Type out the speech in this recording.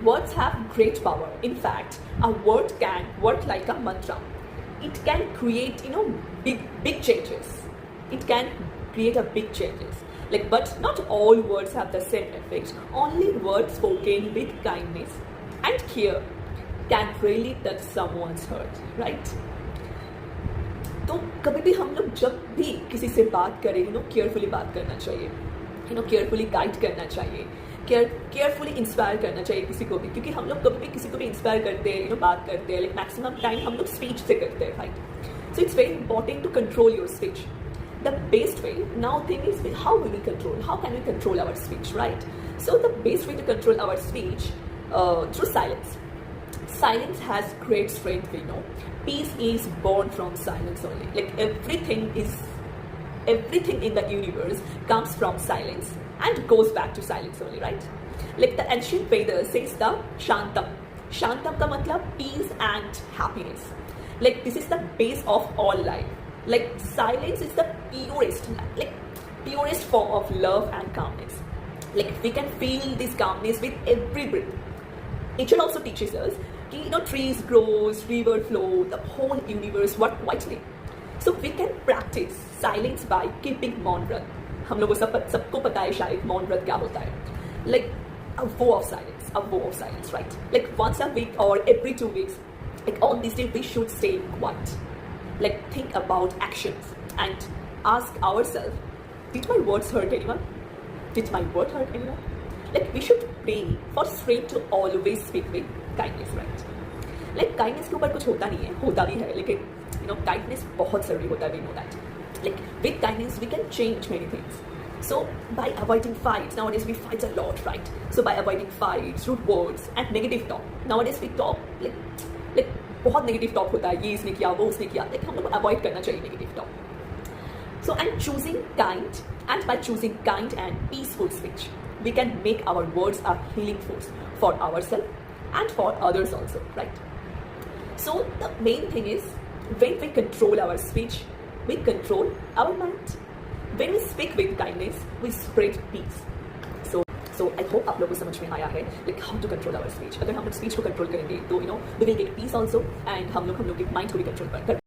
Words have great power. In fact, a word can work like a mantra. It can create, big changes. It can create a big changes. But not all words have the same effect. Only words spoken with kindness and care can really touch someone's heart, right? तो कभी भी हम लोग जब भी किसी से बात करें, केयरफुली बात करना चाहिए, केयरफुली गाइड करना चाहिए, केयरफुली इंस्पायर करना चाहिए किसी को भी, क्योंकि हम लोग कभी भी किसी को भी इंस्पायर करते हैं, बात करते हैं, मैक्सिमम टाइम हम लोग स्पीच से करते हैं, right? So it's very important to control your speech. The best way now thing is how will we control? How can we control our speech, right? So the best way to control our speech through silence. Silence has great strength, we know. Peace is born from silence only. Everything in the universe comes from silence and goes back to silence only, right? The ancient Vedas says the Shantam. Shantam ka matlab peace and happiness. This is the base of all life. Silence is the purest form of love and calmness. We can feel this calmness with every breath. Nature also teaches us trees grow, river flow, the whole universe work quietly. So we can practice silence by keeping मौन व्रत. हम लोगों सबको पता है शायद मौन व्रत क्या होता है. A vow of silence, right? Once a week or every 2 weeks, on this day we should stay quiet. Think about actions and ask ourselves, did my words hurt anyone? Did my word hurt anyone? We should pray for strength to always speak with kindness, right? Kindness के ऊपर कुछ होता नहीं है, होता भी है, लेकिन kindness बहुत जरूरी होता है, we know that. With kindness we can change many things. So by avoiding fights, nowadays we fight a lot, right? So by avoiding fights, rude words and negative talk, nowadays we talk बहुत negative talk होता है, ये इसने किया, वो उसने किया, हम लोग को अवॉइड करना चाहिए negative talk. So and choosing by choosing kind and peaceful speech, we can make our words a healing force for ourselves and for others also, right? So the main thing is, when we control our speech, we control our mind. When we speak with kindness, we spread peace. So I hope आप लोगों को समझ में आया है how to control our speech. अगर हम लोग speech को control करेंगे तो we will get peace also, and हम लोग के mind को भी control कर